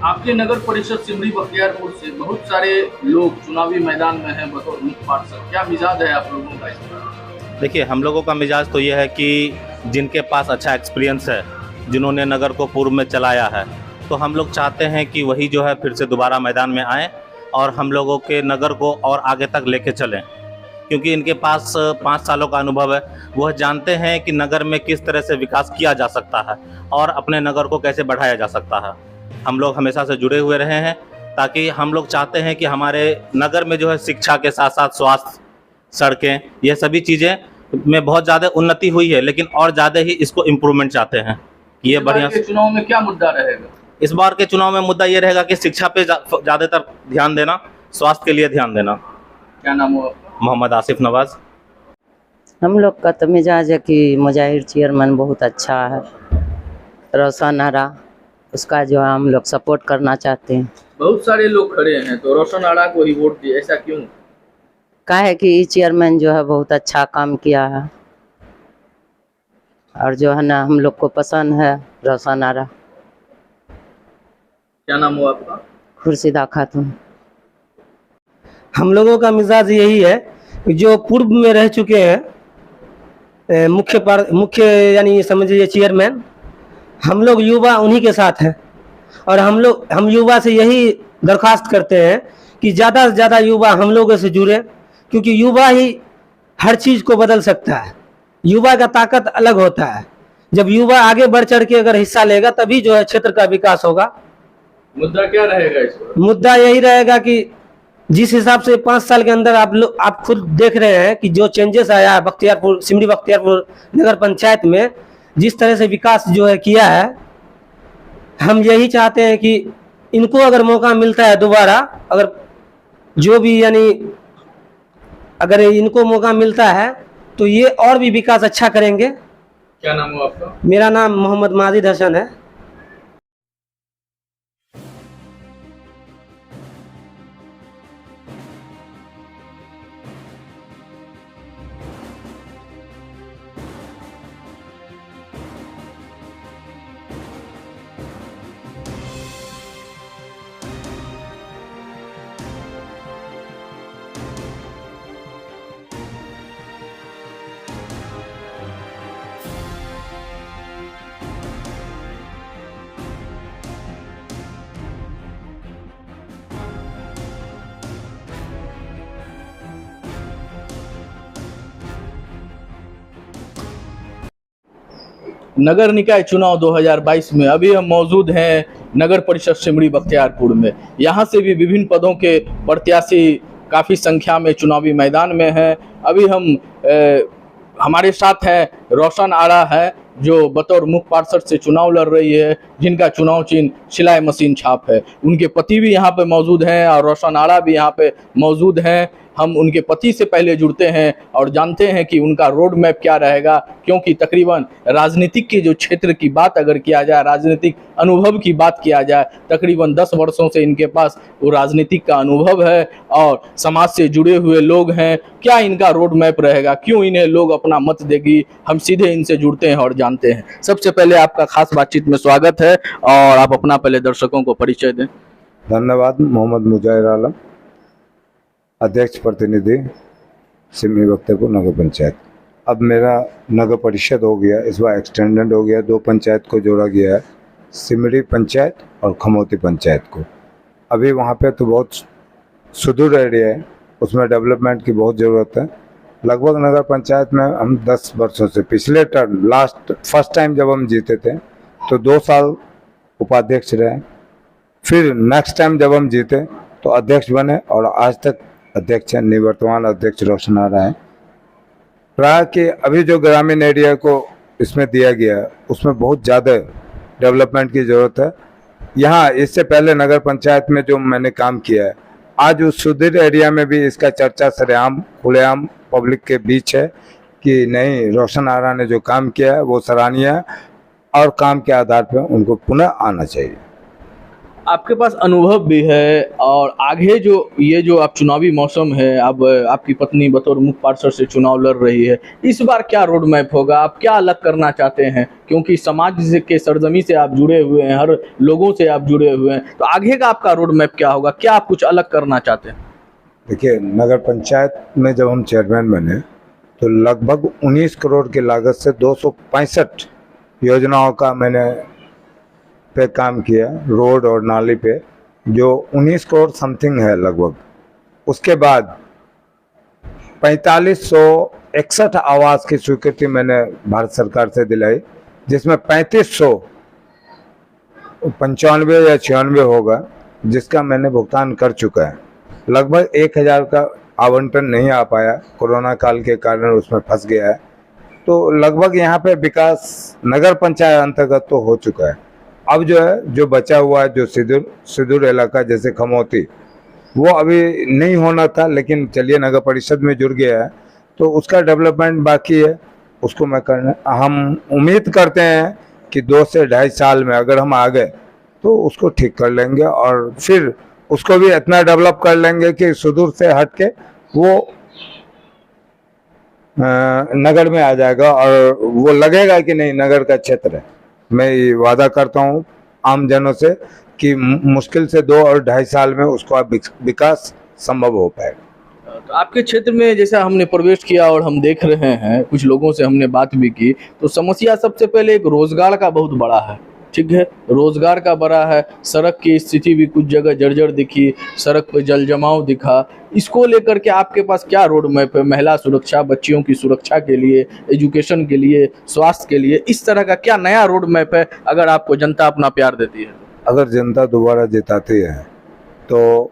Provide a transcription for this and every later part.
आपके नगर परिषद सिमरी बख्तियारपुर से बहुत सारे लोग चुनावी मैदान में हैं बतौर मुख्य पार्षद। क्या मिजाज है आप लोगों का इस पर? देखिए, हम लोगों का मिजाज तो ये है कि जिनके पास अच्छा एक्सपीरियंस है, जिन्होंने नगर को पूर्व में चलाया है, तो हम लोग चाहते हैं कि वही जो है फिर से दोबारा मैदान में आएँ और हम लोगों के नगर को और आगे तक लेके चलें, क्योंकि इनके पास 5 सालों का अनुभव है। वह जानते हैं कि नगर में किस तरह से विकास किया जा सकता है और अपने नगर को कैसे बढ़ाया जा सकता है। हम लोग हमेशा से जुड़े हुए रहे हैं, ताकि हम लोग चाहते हैं कि हमारे नगर में जो है शिक्षा के साथ साथ स्वास्थ्य, सड़कें, ये सभी चीज़ें में बहुत ज़्यादा उन्नति हुई है, लेकिन और ज़्यादा ही इसको इम्प्रूवमेंट चाहते हैं कि ये बढ़िया। चुनाव में क्या मुद्दा रहेगा? इस बार के चुनाव में मुद्दा ये रहेगा कि शिक्षा पे ज़्यादातर ध्यान देना, स्वास्थ्य के लिए ध्यान देना। क्या नाम हो आपका? मोहम्मद आसिफ नवाज। हम लोग का तो मिजाज है कि मुजाहिर चेयरमैन बहुत अच्छा है, रोशन आरा, उसका जो है हम लोग सपोर्ट करना चाहते हैं। बहुत सारे लोग खड़े हैं तो रोशन आरा को ही वोट दिए, ऐसा क्यों? क्या है कि ये चेयरमैन जो है बहुत अच्छा काम किया है और जो है ना हम लोग को पसंद है रोशन आरा। क्या नाम हो आपका? खुर्शीदा खातून। हम लोगों का मिजाज यही है कि जो पूर्व में रह चुके हैं मुख्य यानी समझिए चेयरमैन, हम लोग युवा उन्हीं के साथ हैं और हम युवा से यही दरख्वास्त करते हैं कि ज़्यादा से ज़्यादा युवा हम लोगों से जुड़े, क्योंकि युवा ही हर चीज़ को बदल सकता है। युवा का ताकत अलग होता है। जब युवा आगे बढ़ चढ़ के अगर हिस्सा लेगा तभी जो है क्षेत्र का विकास होगा। मुद्दा क्या रहेगा इस पर? मुद्दा यही रहेगा कि जिस हिसाब से 5 साल के अंदर आप खुद देख रहे हैं कि जो चेंजेस आया है बख्तियारपुर, सिमरी बख्तियारपुर नगर पंचायत में, जिस तरह से विकास जो है किया है, हम यही चाहते हैं कि इनको अगर मौका मिलता है दोबारा, अगर जो भी यानी अगर इनको मौका मिलता है तो ये और भी विकास अच्छा करेंगे। क्या नाम हो आपका? मेरा नाम मोहम्मद माजिद हसन है। नगर निकाय चुनाव 2022 में अभी हम मौजूद हैं नगर परिषद सिमरी बख्तियारपुर में। यहाँ से भी विभिन्न पदों के प्रत्याशी काफ़ी संख्या में चुनावी मैदान में हैं। अभी हम हमारे साथ हैं रोशन आरा है, जो बतौर मुख्य पार्षद से चुनाव लड़ रही है, जिनका चुनाव चिन्ह सिलाई मशीन छाप है। उनके पति भी यहाँ पे मौजूद हैं और रोशन आरा भी यहाँ पे मौजूद हैं। हम उनके पति से पहले जुड़ते हैं और जानते हैं कि उनका रोड मैप क्या रहेगा, क्योंकि तकरीबन राजनीतिक के जो क्षेत्र की बात अगर किया जाए, राजनीतिक अनुभव की बात किया जाए, तकरीबन 10 वर्षों से इनके पास वो राजनीतिक का अनुभव है और समाज से जुड़े हुए लोग हैं। क्या इनका रोड मैप रहेगा, क्यों इन्हें लोग अपना मत देगी, हम सीधे इनसे जुड़ते हैं और जानते हैं। सबसे पहले आपका खास बातचीत में स्वागत है और आप अपना पहले दर्शकों को परिचय दें। धन्यवाद। मोहम्मद मुजाहिर आलम, अध्यक्ष प्रतिनिधि सिमरी बख्तियारपुर नगर पंचायत। अब मेरा नगर परिषद हो गया, इस बार एक्सटेंडेड हो गया, 2 पंचायत को जोड़ा गया है, सिमरी पंचायत और खमोती पंचायत को। अभी वहाँ पे तो बहुत सुदूर एरिया है, उसमें डेवलपमेंट की बहुत ज़रूरत है। लगभग नगर पंचायत में हम 10 वर्षों से, पिछले टर्म फर्स्ट टाइम जब हम जीते थे तो 2 साल उपाध्यक्ष रहे, फिर नेक्स्ट टाइम जब हम जीते तो अध्यक्ष बने और आज तक अध्यक्ष हैं। निवर्तमान अध्यक्ष रोशन आरा है। प्राय कि अभी जो ग्रामीण एरिया को इसमें दिया गया है उसमें बहुत ज़्यादा डेवलपमेंट की ज़रूरत है। यहाँ इससे पहले नगर पंचायत में जो मैंने काम किया है, आज उस सुदूर एरिया में भी इसका चर्चा सरेआम खुलेआम पब्लिक के बीच है कि नहीं, रोशन आरा ने जो काम किया है वो सराहनीय है और काम के आधार पर उनको पुनः आना चाहिए। आपके पास अनुभव भी है और आगे जो ये जो आप चुनावी मौसम है, अब आपकी पत्नी बतौर मुख्य पार्षद से चुनाव लड़ रही है, इस बार क्या रोड मैप होगा, आप क्या अलग करना चाहते हैं? क्योंकि समाज के सरजमी से आप जुड़े हुए हैं, हर लोगों से आप जुड़े हुए हैं, तो आगे का आपका रोड मैप क्या होगा, क्या आप कुछ अलग करना चाहते हैं? देखिए, नगर पंचायत में जब हम चेयरमैन बने तो लगभग 19 करोड़ की लागत से 265 योजनाओं का मैंने पे काम किया, रोड और नाली पे, जो 19 करोड़ समथिंग है लगभग। उसके बाद 4561 आवास की स्वीकृति मैंने भारत सरकार से दिलाई, जिसमें 3595 या 96 होगा जिसका मैंने भुगतान कर चुका है। लगभग 1000 का आवंटन नहीं आ पाया, कोरोना काल के कारण उसमें फंस गया है। तो लगभग यहाँ पे विकास नगर पंचायत अंतर्गत तो हो चुका है। अब जो है, जो बचा हुआ है, जो सुदूर इलाका जैसे खमोती, वो अभी नहीं होना था, लेकिन चलिए नगर परिषद में जुड़ गया है तो उसका डेवलपमेंट बाकी है, उसको मैं करना, हम उम्मीद करते हैं कि 2 से 2.5 साल में अगर हम आ गए तो उसको ठीक कर लेंगे और फिर उसको भी इतना डेवलप कर लेंगे कि सुदूर से हट के वो नगर में आ जाएगा और वो लगेगा कि नहीं नगर का क्षेत्र है। मैं ये वादा करता हूँ आम जनों से कि मुश्किल से 2 और 2.5 साल में उसका विकास संभव हो पाएगा। तो आपके क्षेत्र में जैसा हमने प्रवेश किया और हम देख रहे हैं, कुछ लोगों से हमने बात भी की, तो समस्या सबसे पहले एक रोजगार का बहुत बड़ा है। ठीक है, रोजगार का बड़ा है, सड़क की स्थिति भी कुछ जगह जर्जर दिखी, सड़क पे जल जमाव दिखा। इसको लेकर के आपके पास क्या रोड मैप है? महिला सुरक्षा, बच्चियों की सुरक्षा के लिए, एजुकेशन के लिए, स्वास्थ्य के लिए, इस तरह का क्या नया रोड मैप है अगर आपको जनता अपना प्यार देती है? अगर जनता दोबारा जिताती है तो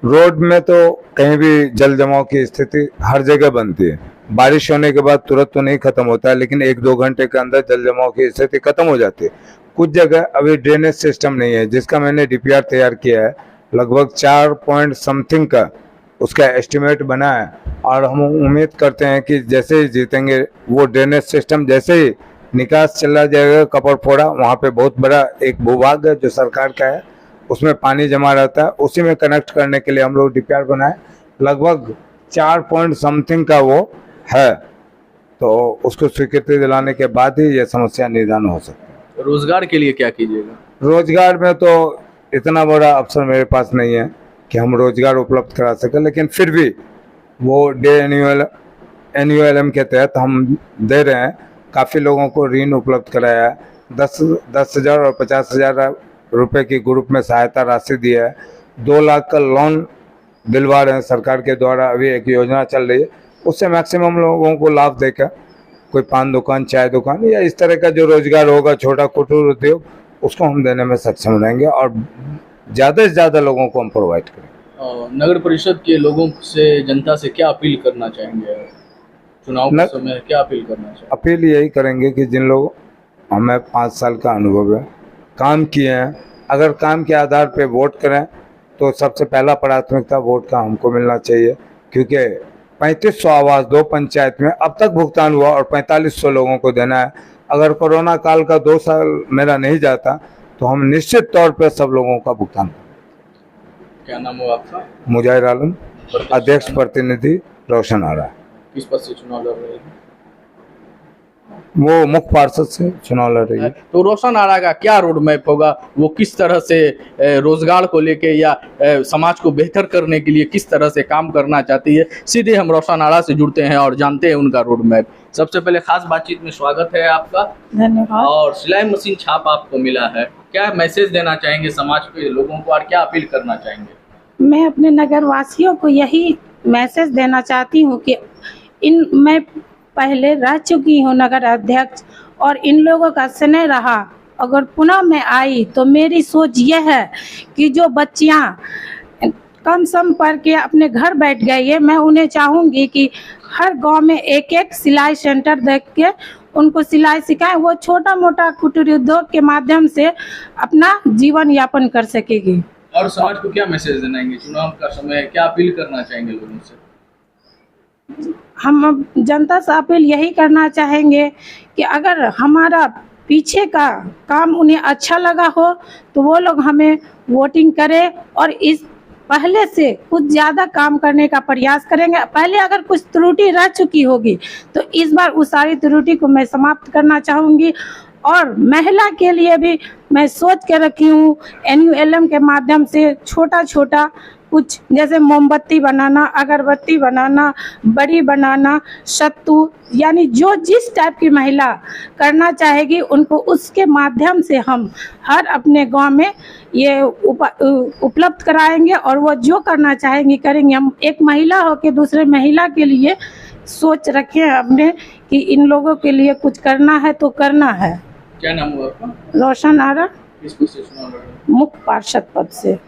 रोड में तो कहीं भी जल जमाव की स्थिति हर जगह बनती है। बारिश होने के बाद तुरंत तो नहीं खत्म होता है, लेकिन 1-2 घंटे के अंदर जल जमाव की स्थिति खत्म हो जाती है। कुछ जगह अभी ड्रेनेज सिस्टम नहीं है, जिसका मैंने डीपीआर तैयार किया है, लगभग 4 पॉइंट समथिंग का उसका एस्टिमेट बना है और हम उम्मीद करते हैं कि जैसे ही जीतेंगे वो ड्रेनेज सिस्टम जैसे ही निकास चला जाएगा, कपड़फोड़ा वहाँ पे बहुत बड़ा एक भूभाग है जो सरकार का है, उसमें पानी जमा रहता है, उसी में कनेक्ट करने के लिए हम लोग डीपीआर बनाए। लगभग 4 पॉइंट समथिंग का वो है, तो उसको स्वीकृति दिलाने के बाद ही ये समस्या निदान हो सकती है। रोजगार के लिए क्या कीजिएगा? रोजगार में तो इतना बड़ा अवसर मेरे पास नहीं है कि हम रोजगार उपलब्ध करा सकें, लेकिन फिर भी वो डे एनयूएलएम के तहत हम दे रहे हैं। काफ़ी लोगों को ऋण उपलब्ध कराया है, 10,000 और 50,000 रुपये की ग्रुप में सहायता राशि दी है। 2 लाख का लोन दिलवा रहे हैं सरकार के द्वारा, अभी एक योजना चल रही है, उससे मैक्सिमम लोगों को लाभ देकर कोई पान दुकान, चाय दुकान या इस तरह का जो रोजगार होगा, छोटा कुटीर उद्योग, उसको हम देने में सक्षम रहेंगे और ज़्यादा से ज़्यादा लोगों को हम प्रोवाइड करेंगे। नगर परिषद के लोगों से, जनता से क्या अपील करना चाहेंगे? चुनाव के समय क्या अपील करना चाहेंगे? अपील यही करेंगे कि जिन लोग, हमें 5 साल का अनुभव है, काम किए हैं, अगर काम के आधार पे वोट करें तो सबसे पहला प्राथमिकता वोट का हमको मिलना चाहिए, क्योंकि 3500 आवास 2 पंचायत में अब तक भुगतान हुआ और 4500 लोगों को देना है। अगर कोरोना काल का 2 साल मेरा नहीं जाता तो हम निश्चित तौर पर सब लोगों का भुगतान करें। क्या नाम हो आपका? मुजाहिर आलम, अध्यक्ष प्रतिनिधि रोशन आरा। किस पद से चुनाव लड़ रहे हैं? वो मुख्य पार्षद से चुनाव लड़ रही है। तो रोशन आरा का क्या रोड मैप होगा? वो किस तरह से रोजगार को लेके या समाज को बेहतर करने के लिए किस तरह से काम करना चाहती है? सीधे हम रोशन आरा से जुड़ते हैं और जानते हैं उनका रोड मैप। सबसे पहले खास बातचीत में स्वागत है आपका। धन्यवाद। और सिलाई मशीन छाप आपको मिला है, क्या मैसेज देना चाहेंगे समाज के लोगों को और क्या अपील करना चाहेंगे? मैं अपने नगर वासियों को यही मैसेज देना चाहती हूँ कि मैं पहले रह चुकी हूँ नगर अध्यक्ष और इन लोगों का स्नेह रहा। अगर पुनः मैं आई तो मेरी सोच यह है कि जो बच्चियाँ कम सम पढ़ के अपने घर बैठ गई है, मैं उन्हें चाहूँगी कि हर गांव में एक सिलाई सेंटर देख के उनको सिलाई सिखाएं। वो छोटा मोटा कुटीर उद्योग के माध्यम से अपना जीवन यापन कर सकेगी। और समाज को क्या मैसेज देना है? चुनाव का समय है, क्या अपील करना चाहेंगे लोगों से? हम जनता से अपील यही करना चाहेंगे कि अगर हमारा पीछे का काम उन्हें अच्छा लगा हो तो वो लोग हमें वोटिंग करें और इस पहले से कुछ ज़्यादा काम करने का प्रयास करेंगे। पहले अगर कुछ त्रुटि रह चुकी होगी तो इस बार उस सारी त्रुटि को मैं समाप्त करना चाहूँगी। और महिला के लिए भी मैं सोच के रखी हूँ NULM के माध्यम से छोटा छोटा कुछ, जैसे मोमबत्ती बनाना, अगरबत्ती बनाना, बड़ी बनाना, सत्तू, यानी जो जिस टाइप की महिला करना चाहेगी उनको उसके माध्यम से हम हर अपने गांव में ये उपलब्ध कराएंगे और वो जो करना चाहेंगी करेंगे। हम एक महिला हो के दूसरे महिला के लिए सोच रखे हैं अपने कि इन लोगों के लिए कुछ करना है तो करना है। क्या नाम हुआ आपका? रोशन आरा, किस कुछ से चुनाव लड़ रहे हैं? मुख्य पार्षद पद से।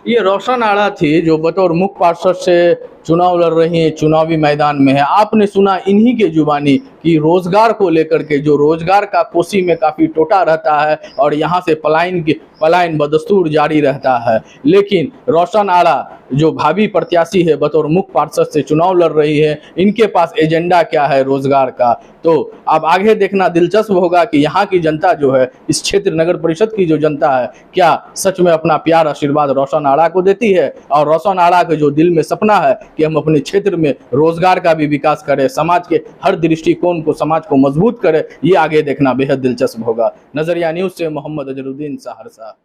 ये रोशन आड़ा थी जो बतौर मुख्य पार्षद से चुनाव लड़ रही हैं, चुनावी मैदान में है। आपने सुना इन्हीं के जुबानी कि रोजगार को लेकर के जो रोजगार का कोसी में काफी टोटा रहता है और यहाँ से पलायन बदस्तूर जारी रहता है। लेकिन रोशन आड़ा जो भावी प्रत्याशी है बतौर मुख्य पार्षद से चुनाव लड़ रही है, इनके पास एजेंडा क्या है रोजगार का, तो अब आगे देखना दिलचस्प होगा कि यहाँ की जनता जो है, इस क्षेत्र नगर परिषद की जो जनता है, क्या सच में अपना प्यार आशीर्वाद रोशन आड़ा को देती है। और रोशन आड़ा के जो दिल में सपना है कि हम अपने क्षेत्र में रोजगार का भी विकास करें, समाज के हर दृष्टिकोण को, समाज को मजबूत करें, ये आगे देखना बेहद दिलचस्प होगा। नजरिया न्यूज से मोहम्मद अजरुद्दीन, सहरसा।